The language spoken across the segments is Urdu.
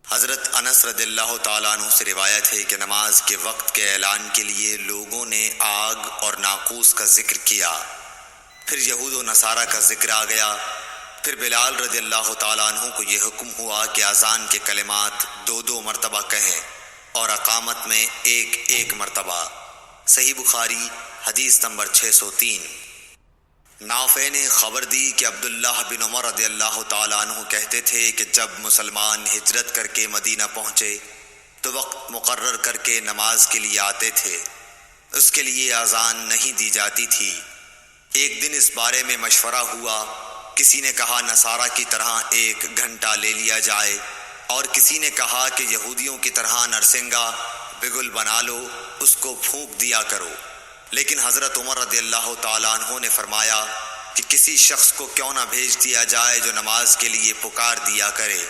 حضرت انس رضی اللہ تعالیٰ عنہ سے روایت ہے کہ نماز کے وقت کے اعلان کے لیے لوگوں نے آگ اور ناقوس کا ذکر کیا، پھر یہود و نصارہ کا ذکر آ گیا، پھر بلال رضی اللہ تعالیٰ عنہ کو یہ حکم ہوا کہ اذان کے کلمات 2 مرتبہ کہیں اور اقامت میں 1 مرتبہ۔ صحیح بخاری حدیث نمبر 603۔ نافع نے خبر دی کہ عبداللہ بن عمر رضی اللہ تعالیٰ عنہ کہتے تھے کہ جب مسلمان ہجرت کر کے مدینہ پہنچے تو وقت مقرر کر کے نماز کے لیے آتے تھے، اس کے لیے اذان نہیں دی جاتی تھی۔ ایک دن اس بارے میں مشورہ ہوا، کسی نے کہا نصارہ کی طرح 1 گھنٹہ لے لیا جائے، اور کسی نے کہا کہ یہودیوں کی طرح نرسنگا بگل بنا لو، اس کو پھونک دیا کرو۔ لیکن حضرت عمر رضی اللہ تعالیٰ عنہ نے فرمایا کہ کسی شخص کو کیوں نہ بھیج دیا جائے جو نماز کے لیے پکار دیا کرے۔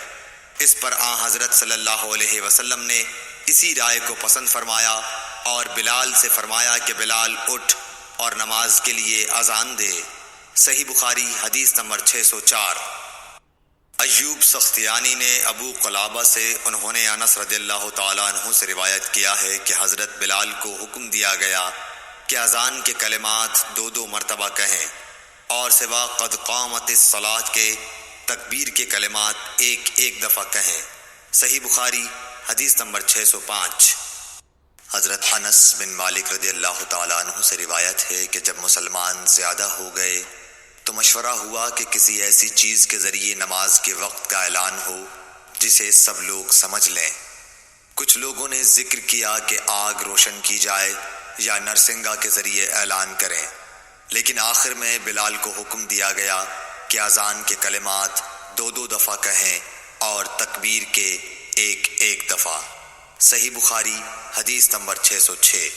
اس پر حضرت صلی اللہ علیہ وسلم نے اسی رائے کو پسند فرمایا اور بلال سے فرمایا کہ بلال اٹھ اور نماز کے لیے اذان دے۔ صحیح بخاری حدیث نمبر 604۔ ایوب سختیانی نے ابو قلابہ سے انہوں نے انس رضی اللہ تعالیٰ عنہ سے روایت کیا ہے کہ حضرت بلال کو حکم دیا گیا کہ اذان کے کلمات 2 مرتبہ کہیں اور سوا قد قامت الصلاۃ کے تکبیر کے کلمات 1 دفعہ کہیں۔ صحیح بخاری حدیث نمبر 605۔ حضرت انس بن مالک رضی اللہ تعالیٰ عنہ سے روایت ہے کہ جب مسلمان زیادہ ہو گئے تو مشورہ ہوا کہ کسی ایسی چیز کے ذریعے نماز کے وقت کا اعلان ہو جسے سب لوگ سمجھ لیں۔ کچھ لوگوں نے ذکر کیا کہ آگ روشن کی جائے یا نرسنگا کے ذریعے اعلان کریں، لیکن آخر میں بلال کو حکم دیا گیا کہ اذان کے کلمات 2 دفعہ کہیں اور تکبیر کے 1 دفعہ۔ صحیح بخاری حدیث نمبر 606۔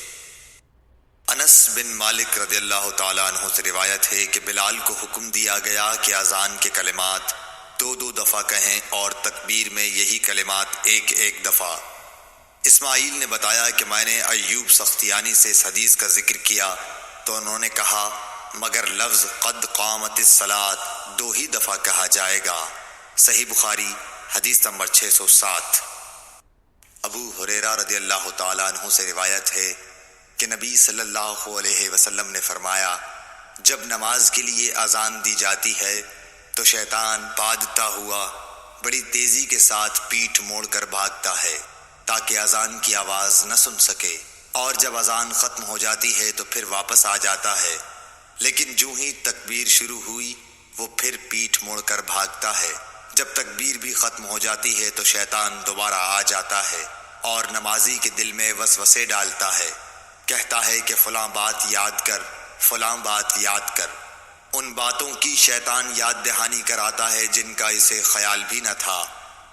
انس بن مالک رضی اللہ تعالیٰ عنہ سے روایت ہے کہ بلال کو حکم دیا گیا کہ اذان کے کلمات 2 دفعہ کہیں اور تکبیر میں یہی کلمات 1 دفعہ۔ اسماعیل نے بتایا کہ میں نے ایوب سختیانی سے اس حدیث کا ذکر کیا تو انہوں نے کہا مگر لفظ قد قامت الصلاۃ 2 ہی دفعہ کہا جائے گا۔ صحیح بخاری حدیث نمبر 607۔ ابو ہریرہ رضی اللہ تعالیٰ عنہ سے روایت ہے کہ نبی صلی اللہ علیہ وسلم نے فرمایا جب نماز کے لیے اذان دی جاتی ہے تو شیطان بھاگتا ہوا بڑی تیزی کے ساتھ پیٹھ موڑ کر بھاگتا ہے تاکہ اذان کی آواز نہ سن سکے، اور جب اذان ختم ہو جاتی ہے تو پھر واپس آ جاتا ہے، لیکن جو ہی تکبیر شروع ہوئی وہ پھر پیٹھ موڑ کر بھاگتا ہے۔ جب تکبیر بھی ختم ہو جاتی ہے تو شیطان دوبارہ آ جاتا ہے اور نمازی کے دل میں وسوسے ڈالتا ہے، کہتا ہے کہ فلاں بات یاد کر، فلاں بات یاد کر۔ ان باتوں کی شیطان یاد دہانی کراتا ہے جن کا اسے خیال بھی نہ تھا،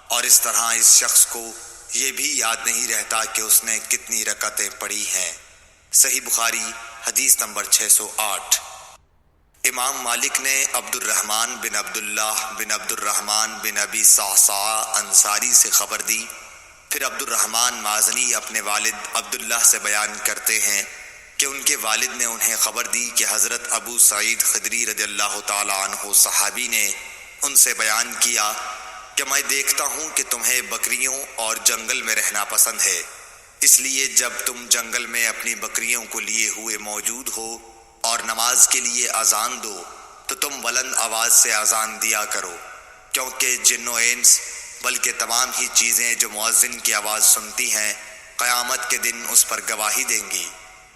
اور اس طرح اس شخص کو یہ بھی یاد نہیں رہتا کہ اس نے کتنی رکعتیں پڑھی ہیں۔ صحیح بخاری حدیث نمبر 608۔ امام مالک نے عبد الرحمن بن عبداللہ بن عبد الرحمن بن ابی صعصعہ انصاری سے خبر دی، پھر عبد الرحمن مازنی اپنے والد عبداللہ سے بیان کرتے ہیں کہ ان کے والد نے انہیں خبر دی کہ حضرت ابو سعید خدری رضی اللہ تعالیٰ عنہ صحابی نے ان سے بیان کیا کہ میں دیکھتا ہوں کہ تمہیں بکریوں اور جنگل میں رہنا پسند ہے، اس لیے جب تم جنگل میں اپنی بکریوں کو لیے ہوئے موجود ہو اور نماز کے لیے اذان دو تو تم بلند آواز سے اذان دیا کرو، کیونکہ جن و انس بلکہ تمام ہی چیزیں جو مؤذن کی آواز سنتی ہیں قیامت کے دن اس پر گواہی دیں گی۔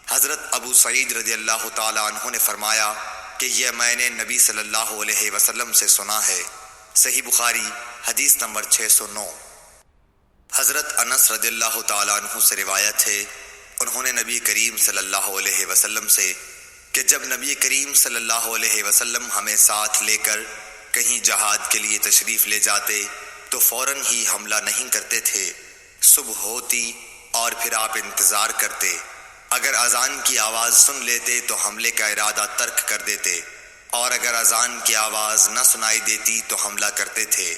حضرت ابو سعید رضی اللہ تعالیٰ عنہ نے فرمایا کہ یہ میں نے نبی صلی اللہ علیہ وسلم سے سنا ہے۔ صحیح بخاری حدیث نمبر 609۔ حضرت انس رضی اللہ تعالیٰ عنہ سے روایت ہے انہوں نے نبی کریم صلی اللہ علیہ وسلم سے کہ جب نبی کریم صلی اللہ علیہ وسلم ہمیں ساتھ لے کر کہیں جہاد کے لیے تشریف لے جاتے تو فوراً ہی حملہ نہیں کرتے تھے، صبح ہوتی اور پھر آپ انتظار کرتے، اگر اذان کی آواز سن لیتے تو حملے کا ارادہ ترک کر دیتے، اور اگر اذان کی آواز نہ سنائی دیتی تو حملہ کرتے تھے۔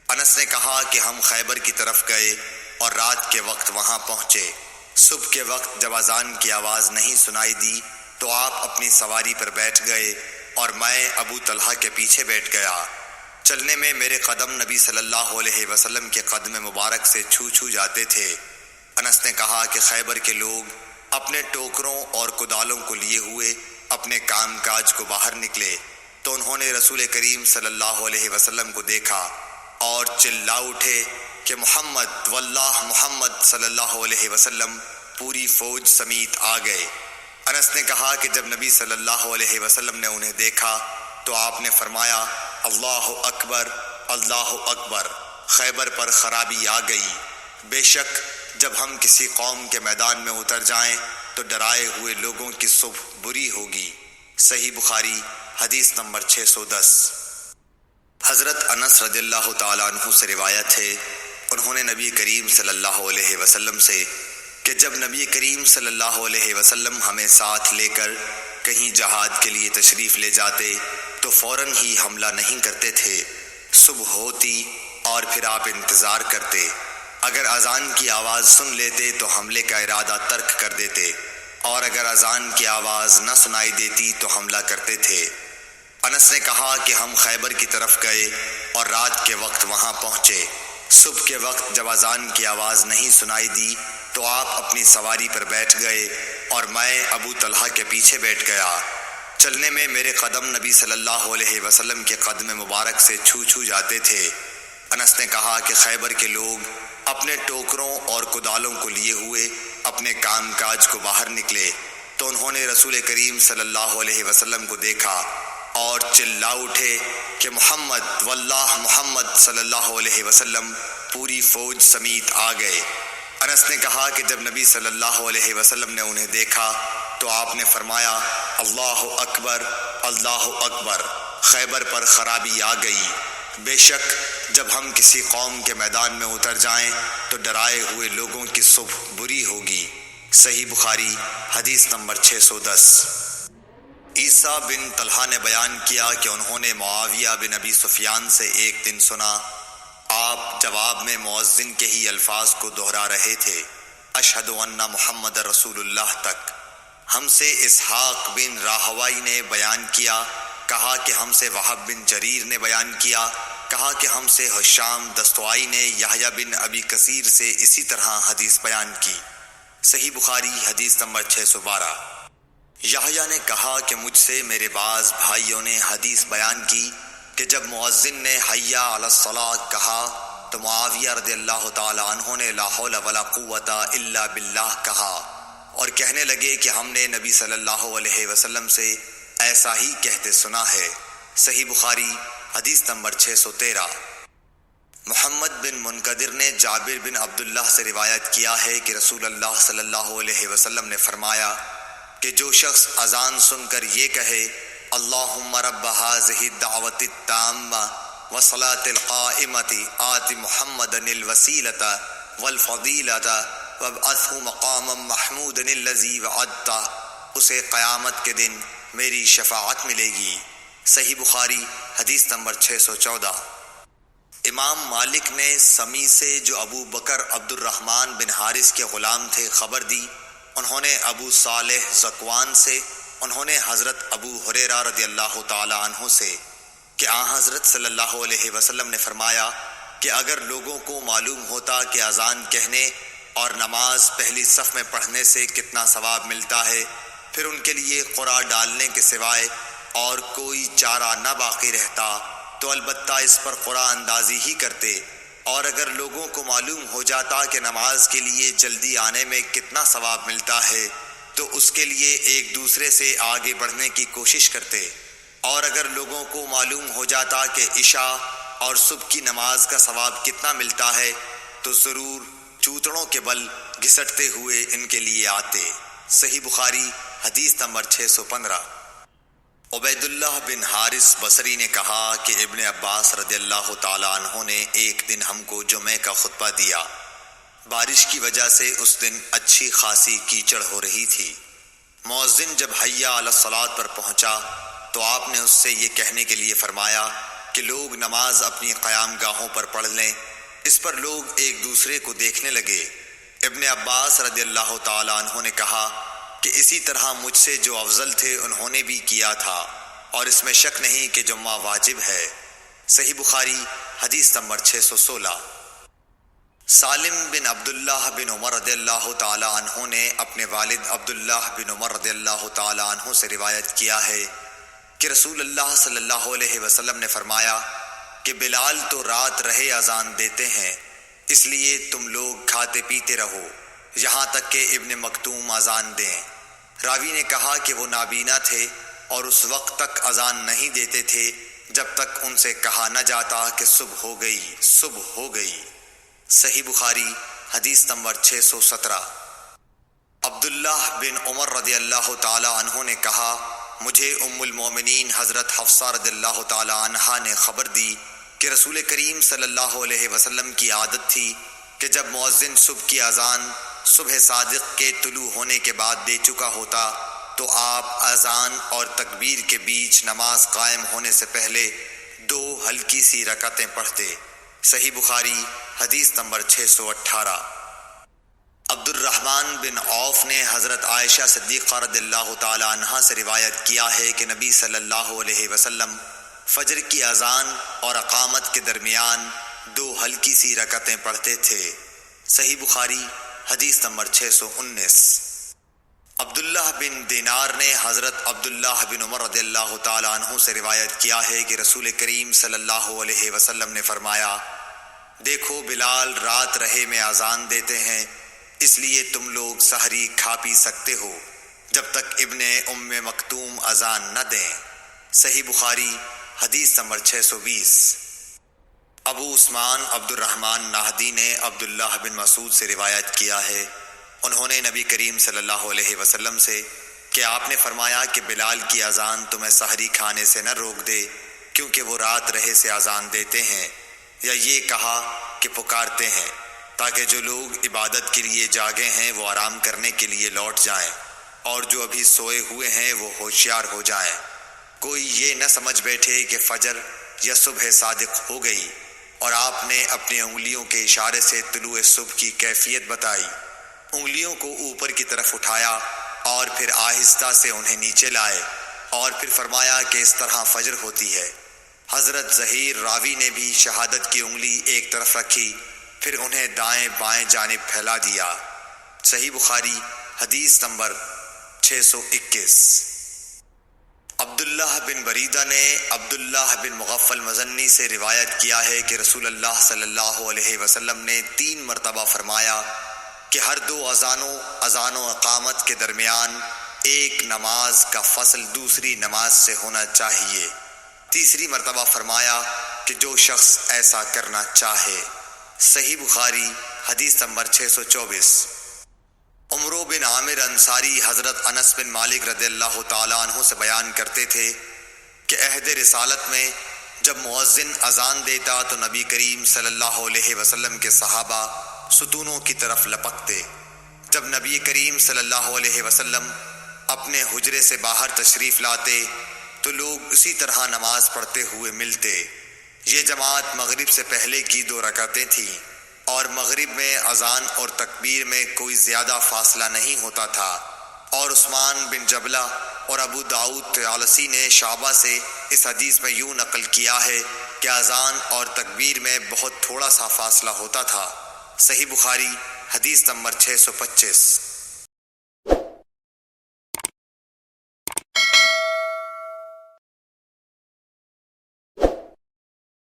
انس نے کہا کہ ہم خیبر کی طرف گئے اور رات کے وقت وہاں پہنچے، صبح کے وقت جب اذان کی آواز نہیں سنائی دی تو آپ اپنی سواری پر بیٹھ گئے اور میں ابو طلحہ کے پیچھے بیٹھ گیا۔ چلنے میں میرے قدم نبی صلی اللہ علیہ وسلم کے قدم مبارک سے چھو چھو جاتے تھے۔ انس نے کہا کہ خیبر کے لوگ اپنے ٹوکروں اور کدالوں کو لیے ہوئے اپنے کام کاج کو باہر نکلے تو انہوں نے رسول کریم صلی اللہ علیہ وسلم کو دیکھا اور چلا اٹھے کہ محمد واللہ محمد صلی اللہ علیہ وسلم پوری فوج سمیت آ گئے۔ انس نے کہا کہ جب نبی صلی اللہ علیہ وسلم نے انہیں دیکھا تو آپ نے فرمایا اللہ اکبر اللہ اکبر، خیبر پر خرابی آ گئی۔ بے شک جب ہم کسی قوم کے میدان میں اتر جائیں تو ڈرائے ہوئے لوگوں کی صبح بری ہوگی۔ صحیح بخاری حدیث نمبر 610۔ حضرت انس رضی اللہ تعالیٰ عنہ سے روایت ہے، انہوں نے نبی کریم صلی اللہ علیہ وسلم سے کہ جب نبی کریم صلی اللہ علیہ وسلم ہمیں ساتھ لے کر کہیں جہاد کے لیے تشریف لے جاتے تو فوراً ہی حملہ نہیں کرتے تھے، صبح ہوتی اور پھر آپ انتظار کرتے، اگر اذان کی آواز سن لیتے تو حملے کا ارادہ ترک کر دیتے، اور اگر اذان کی آواز نہ سنائی دیتی تو حملہ کرتے تھے۔ انس نے کہا کہ ہم خیبر کی طرف گئے اور رات کے وقت وہاں پہنچے۔ صبح کے وقت جب اذان کی آواز نہیں سنائی دی تو آپ اپنی سواری پر بیٹھ گئے اور میں ابو طلحہ کے پیچھے بیٹھ گیا۔ چلنے میں میرے قدم نبی صلی اللہ علیہ وسلم کے قدم مبارک سے چھو چھو جاتے تھے۔ انس نے کہا کہ خیبر کے لوگ اپنے ٹوکروں اور کدالوں کو لیے ہوئے اپنے کام کاج کو باہر نکلے تو انہوں نے رسول کریم صلی اللہ علیہ وسلم کو دیکھا اور چلا اٹھے کہ محمد واللہ محمد صلی اللہ علیہ وسلم پوری فوج سمیت آ گئے۔ انس نے کہا کہ جب نبی صلی اللہ علیہ وسلم نے انہیں دیکھا تو آپ نے فرمایا اللہ اکبر اللہ اکبر، خیبر پر خرابی آ گئی۔ بے شک جب ہم کسی قوم کے میدان میں اتر جائیں تو ڈرائے ہوئے لوگوں کی صبح بری ہوگی۔ صحیح بخاری حدیث نمبر 610۔ عیسیٰ بن طلحہ نے بیان کیا کہ انہوں نے معاویہ بن ابی سفیان سے ایک دن سنا، آپ جواب میں مؤذن کے ہی الفاظ کو دہرا رہے تھے، اشہد ان محمد رسول اللہ تک۔ ہم سے اسحاق بن راہوائی نے بیان کیا، کہا کہ ہم سے وہب بن جریر نے بیان کیا، کہا کہ ہم سے ہشام دستوائی نے یحییٰ بن ابی کثیر سے اسی طرح حدیث بیان کی۔ صحیح بخاری حدیث نمبر 612۔ یحییٰ نے کہا کہ مجھ سے میرے بعض بھائیوں نے حدیث بیان کی کہ جب مؤذن نے حی علی الصلاۃ کہا تو معاویہ رضی اللہ تعالی عنہ نے لا حول ولا قوت الا باللہ کہا اور کہنے لگے کہ ہم نے نبی صلی اللہ علیہ وسلم سے ایسا ہی کہتے سنا ہے۔ صحیح بخاری حدیث نمبر 613۔ محمد بن منقدر نے جابر بن عبداللہ سے روایت کیا ہے کہ رسول اللہ صلی اللہ علیہ وسلم نے فرمایا کہ جو شخص اذان سن کر یہ کہے اللہم رب هذه الدعوة التامة والصلاة القائمة آت محمدا الوسیلة والفضیلة وابعثه مقاما محمودا الذی وعدتہ، اسے قیامت کے دن میری شفاعت ملے گی۔ صحیح بخاری حدیث نمبر 614۔ امام مالک نے سمی سے جو ابو بکر عبد الرحمن بن حارث کے غلام تھے خبر دی، انہوں نے ابو صالح ذکوان سے، انہوں نے حضرت ابو ہریرہ رضی اللہ تعالی عنہ سے کہ حضرت صلی اللہ علیہ وسلم نے فرمایا کہ اگر لوگوں کو معلوم ہوتا کہ اذان کہنے اور نماز پہلی صف میں پڑھنے سے کتنا ثواب ملتا ہے، پھر ان کے لیے قرعہ ڈالنے کے سوائے اور کوئی چارہ نہ باقی رہتا تو البتہ اس پر قرعہ اندازی ہی کرتے، اور اگر لوگوں کو معلوم ہو جاتا کہ نماز کے لیے جلدی آنے میں کتنا ثواب ملتا ہے تو اس کے لیے ایک دوسرے سے آگے بڑھنے کی کوشش کرتے، اور اگر لوگوں کو معلوم ہو جاتا کہ عشاء اور صبح کی نماز کا ثواب کتنا ملتا ہے تو ضرور چوتڑوں کے بل گھسٹتے ہوئے ان کے لیے آتے۔ صحیح بخاری حدیث نمبر 615۔ عبید اللہ بن حارث بصری نے کہا کہ ابن عباس رضی اللہ تعالی عنہ نے ایک دن ہم کو جمعے کا خطبہ دیا۔ بارش کی وجہ سے اس دن اچھی خاصی کیچڑ ہو رہی تھی۔ مؤذن جب حی علی الصلاۃ پر پہنچا تو آپ نے اس سے یہ کہنے کے لیے فرمایا کہ لوگ نماز اپنی قیام گاہوں پر پڑھ لیں۔ اس پر لوگ ایک دوسرے کو دیکھنے لگے۔ ابن عباس رضی اللہ تعالی عنہ نے کہا کہ اسی طرح مجھ سے جو افضل تھے انہوں نے بھی کیا تھا۔ اور اس میں شک نہیں کہ جمعہ واجب ہے۔ صحیح بخاری حدیث نمبر 616۔ سالم بن عبداللہ بن عمر رضی اللہ تعالی عنہ نے اپنے والد عبداللہ بن عمر رضی اللہ تعالی عنہ سے روایت کیا ہے کہ رسول اللہ صلی اللہ علیہ وسلم نے فرمایا کہ بلال تو رات رہے اذان دیتے ہیں، اس لیے تم لوگ کھاتے پیتے رہو یہاں تک کہ ابن مکتوم اذان دیں۔ راوی نے کہا کہ وہ نابینا تھے اور اس وقت تک اذان نہیں دیتے تھے جب تک ان سے کہا نہ جاتا کہ صبح ہو گئی، صبح ہو گئی۔ صحیح بخاری حدیث نمبر 617۔ عبداللہ بن عمر رضی اللہ تعالی عنہ نے کہا، مجھے ام المومنین حضرت حفصہ رضی اللہ تعالی عنہا نے خبر دی کہ رسول کریم صلی اللہ علیہ وسلم کی عادت تھی کہ جب مؤذن صبح کی اذان صبح صادق کے طلوع ہونے کے بعد دے چکا ہوتا تو آپ اذان اور تکبیر کے بیچ نماز قائم ہونے سے پہلے 2 ہلکی سی رکعتیں پڑھتے۔ صحیح بخاری حدیث نمبر 618۔ عبد الرحمن بن عوف نے حضرت عائشہ صدیقہ رضی اللہ تعالی عنہا سے روایت کیا ہے کہ نبی صلی اللہ علیہ وسلم فجر کی اذان اور اقامت کے درمیان 2 ہلکی سی رکعتیں پڑھتے تھے۔ صحیح بخاری حدیث نمبر 619۔ عبداللہ بن دینار نے حضرت عبداللہ بن عمر رضی اللہ تعالی عنہ سے روایت کیا ہے کہ رسول کریم صلی اللہ علیہ وسلم نے فرمایا، دیکھو بلال رات رہے میں اذان دیتے ہیں، اس لیے تم لوگ سحری کھا پی سکتے ہو جب تک ابن ام مکتوم اذان نہ دیں۔ صحیح بخاری حدیث نمبر 620۔ ابو عثمان عبد الرحمن نہدی نے عبداللہ بن مسعود سے روایت کیا ہے، انہوں نے نبی کریم صلی اللہ علیہ وسلم سے کہ آپ نے فرمایا کہ بلال کی اذان تمہیں سحری کھانے سے نہ روک دے کیونکہ وہ رات رہے سے اذان دیتے ہیں، یا یہ کہا کہ پکارتے ہیں تاکہ جو لوگ عبادت کے لیے جاگے ہیں وہ آرام کرنے کے لیے لوٹ جائیں اور جو ابھی سوئے ہوئے ہیں وہ ہوشیار ہو جائیں۔ کوئی یہ نہ سمجھ بیٹھے کہ فجر یا صبح صادق ہو گئی، اور آپ نے اپنی انگلیوں کے اشارے سے طلوع صبح کی کیفیت بتائی۔ انگلیوں کو اوپر کی طرف اٹھایا اور پھر آہستہ سے انہیں نیچے لائے اور پھر فرمایا کہ اس طرح فجر ہوتی ہے۔ حضرت ظہیر راوی نے بھی شہادت کی انگلی ایک طرف رکھی، پھر انہیں دائیں بائیں جانب پھیلا دیا۔ صحیح بخاری حدیث نمبر 621۔ عبداللہ بن بریدہ نے عبداللہ بن مغفل مزنی سے روایت کیا ہے کہ رسول اللہ صلی اللہ علیہ وسلم نے 3 مرتبہ فرمایا کہ ہر 2 اذان و اقامت کے درمیان ایک نماز کا فصل دوسری نماز سے ہونا چاہیے۔ تیسری مرتبہ فرمایا کہ جو شخص ایسا کرنا چاہے۔ صحیح بخاری حدیث نمبر 624۔ عمرو بن عامر انصاری حضرت انس بن مالک رضی اللہ تعالی عنہ سے بیان کرتے تھے کہ عہد رسالت میں جب مؤذن اذان دیتا تو نبی کریم صلی اللہ علیہ وسلم کے صحابہ ستونوں کی طرف لپکتے۔ جب نبی کریم صلی اللہ علیہ وسلم اپنے حجرے سے باہر تشریف لاتے تو لوگ اسی طرح نماز پڑھتے ہوئے ملتے۔ یہ جماعت مغرب سے پہلے کی 2 رکعتیں تھیں، اور مغرب میں اذان اور تکبیر میں کوئی زیادہ فاصلہ نہیں ہوتا تھا۔ اور عثمان بن جبلہ اور ابو داؤد طیالسی نے شعبہ سے اس حدیث میں یوں نقل کیا ہے کہ اذان اور تکبیر میں بہت تھوڑا سا فاصلہ ہوتا تھا۔ صحیح بخاری حدیث نمبر 625۔